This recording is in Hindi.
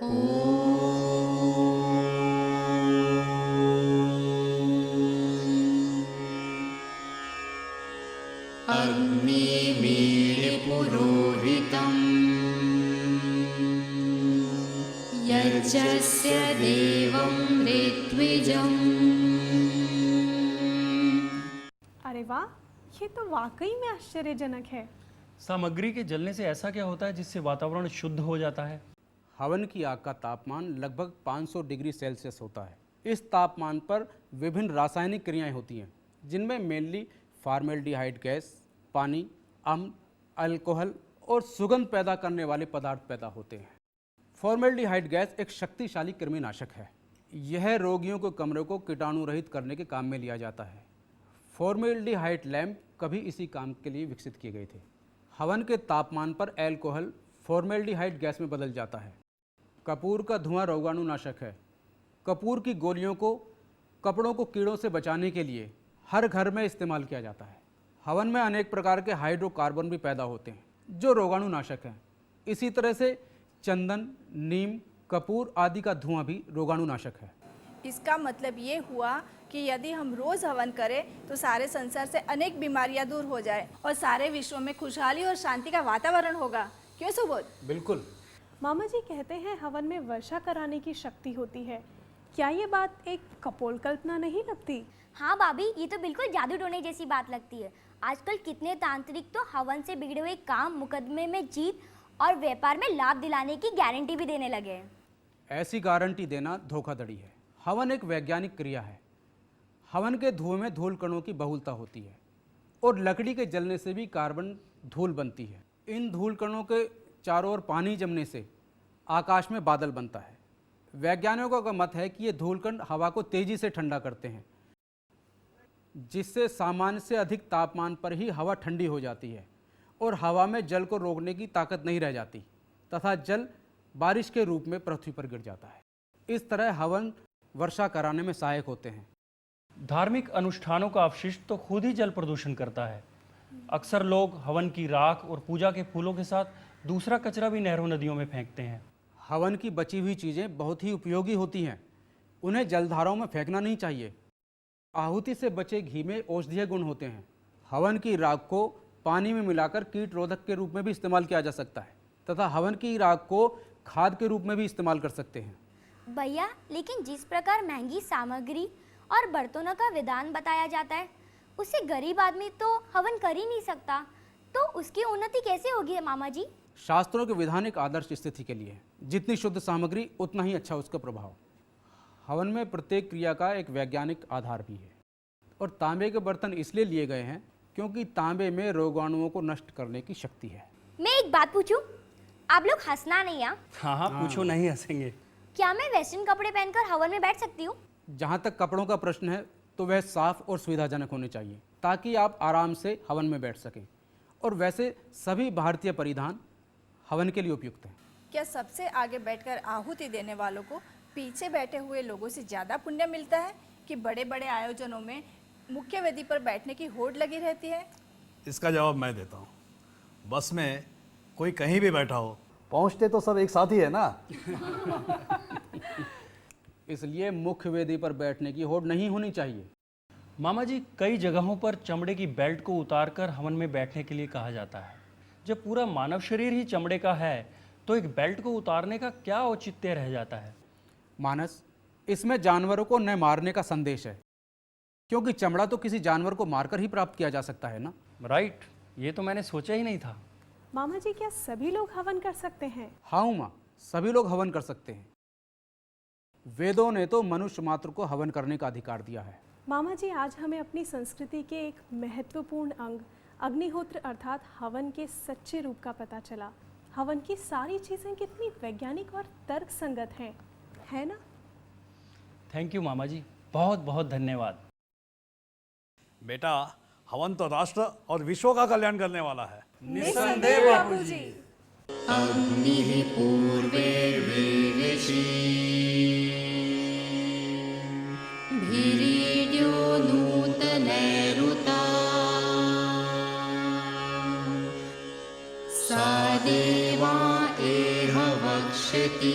अग्निमीळपुरोहितं यज्ञस्य देवं ऋत्विजम्। अरे वाह, ये तो वाकई में आश्चर्यजनक है। सामग्री के जलने से ऐसा क्या होता है जिससे वातावरण शुद्ध हो जाता है? हवन की आग का तापमान लगभग 500 डिग्री सेल्सियस होता है। इस तापमान पर विभिन्न रासायनिक क्रियाएं होती हैं, जिनमें मेनली फॉर्मेल्डिहाइड गैस, पानी, अम्ल, अल्कोहल और सुगंध पैदा करने वाले पदार्थ पैदा होते हैं। फॉर्मेल्डिहाइड गैस एक शक्तिशाली कृमिनाशक है। यह रोगियों के कमरे को कीटाणु रहित करने के काम में लिया जाता है। फॉर्मेल्डिहाइड लैंप कभी इसी काम के लिए विकसित किए गए थे। हवन के तापमान पर अल्कोहल फॉर्मेल्डिहाइड गैस में बदल जाता है। कपूर का धुआं रोगाणुनाशक है। कपूर की गोलियों को कपड़ों को कीड़ों से बचाने के लिए हर घर में इस्तेमाल किया जाता है। हवन में अनेक प्रकार के हाइड्रोकार्बन भी पैदा होते हैं जो रोगाणुनाशक हैं। इसी तरह से चंदन, नीम, कपूर आदि का धुआं भी रोगाणुनाशक है। इसका मतलब ये हुआ कि यदि हम रोज़ हवन करें तो सारे संसार से अनेक बीमारियां दूर हो जाए और सारे विश्व में खुशहाली और शांति का वातावरण होगा। क्यों सुबोध? बिल्कुल। मामा जी कहते हैं हवन में वर्षा कराने की शक्ति होती है। क्या ये बात एक कपोल कल्पना नहीं लगती? हाँ भाभी, ये तो बिल्कुल जादू टोने जैसी बात लगती है। आजकल कितने तांत्रिक तो हवन से बिगड़े हुए काम, मुकदमे में जीत और व्यापार में लाभ दिलाने की गारंटी भी देने लगे हैं। ऐसी गारंटी देना धोखाधड़ी है। हवन एक वैज्ञानिक क्रिया है। हवन के धुएं में धूल कणों की बहुलता होती है और लकड़ी के जलने से भी कार्बन धूल बनती है। इन धूल कणों के चारों ओर पानी जमने से आकाश में बादल बनता है। वैज्ञानिकों का मत है कि ये धूलकण हवा को तेजी से ठंडा करते हैं, जिससे सामान्य से अधिक तापमान पर ही हवा ठंडी हो जाती है और हवा में जल को रोकने की ताकत नहीं रह जाती तथा जल बारिश के रूप में पृथ्वी पर गिर जाता है। इस तरह हवन वर्षा कराने में सहायक होते हैं। धार्मिक अनुष्ठानों का अपशिष्ट तो खुद ही जल प्रदूषण करता है। अक्सर लोग हवन की राख और पूजा के फूलों के साथ दूसरा कचरा भी नहरों नदियों में फेंकते हैं। हवन की बची हुई चीज़ें बहुत ही उपयोगी होती हैं। उन्हें जलधाराओं में फेंकना नहीं चाहिए। आहुति से बचे घी में औषधीय गुण होते हैं। हवन की राख को पानी में मिलाकर कीट रोधक के रूप में भी इस्तेमाल किया जा सकता है तथा हवन की राख को खाद के रूप में भी इस्तेमाल कर सकते हैं। भैया, लेकिन जिस प्रकार महंगी सामग्री और बर्तनों का विधान बताया जाता है, उससे गरीब आदमी तो हवन कर ही नहीं सकता, तो उसकी उन्नति कैसे होगी मामा जी? शास्त्रों के विधान एक आदर्श स्थिति के लिए है। जितनी शुद्ध सामग्री उतना ही अच्छा उसका प्रभाव। हवन में प्रत्येक क्रिया का एक वैज्ञानिक आधार भी है और तांबे के बर्तन इसलिए लिए गए हैं क्योंकि तांबे में रोगाणुओं को नष्ट करने की शक्ति है। मैं एक बात पूछूं? आप लोग हंसना नहीं है? हाँ, पूछो, नहीं हंसेंगे। क्या मैं वेस्टर्न कपड़े पहनकर हवन में बैठ सकती हूँ? जहाँ तक कपड़ों का प्रश्न है तो वह साफ और सुविधाजनक होने चाहिए ताकि आप आराम से हवन में बैठ सकें। और वैसे सभी भारतीय परिधान हवन के लिए उपयुक्त हैं। क्या सबसे आगे बैठकर आहुति देने वालों को पीछे बैठे हुए लोगों से ज़्यादा पुण्य मिलता है कि बड़े बड़े आयोजनों में मुख्य वेदी पर बैठने की होड़ लगी रहती है? इसका जवाब मैं देता हूँ। बस में कोई कहीं भी बैठा हो, पहुंचते तो सब एक साथ ही है ना। इसलिए मुख्य वेदी पर बैठने की होड़ नहीं होनी चाहिए। मामा जी, कई जगहों पर चमड़े की बेल्ट को उतारकर हवन में बैठने के लिए कहा जाता है। जब पूरा मानव शरीर ही चमड़े का है तो एक बेल्ट को उतारने का क्या औचित्य रह जाता है? मानस, इसमें जानवरों को न मारने का संदेश है, क्योंकि चमड़ा तो किसी जानवर को मारकर ही प्राप्त किया जा सकता है ना। राइट, ये तो मैंने सोचा ही नहीं था। मामा जी, क्या सभी लोग हवन कर सकते हैं? हाँ उमा, सभी लोग हवन कर सकते हैं। वेदों ने तो मनुष्य मात्र को हवन करने का अधिकार दिया है। मामा जी, आज हमें अपनी संस्कृति के एक महत्वपूर्ण अंग अग्निहोत्र अर्थात हवन के सच्चे रूप का पता चला। हवन की सारी चीज़ें कितनी वैज्ञानिक और तर्क संगत हैं, है ना? थैंक यू मामा जी, बहुत बहुत धन्यवाद। बेटा, हवन तो राष्ट्र और विश्व का कल्याण करने वाला है। निस्संदेह बापूजी। अग्निः पूर्वेर्वेवेशि भीर्यो नूतनैरुता सा देवा एह वक्ष्यति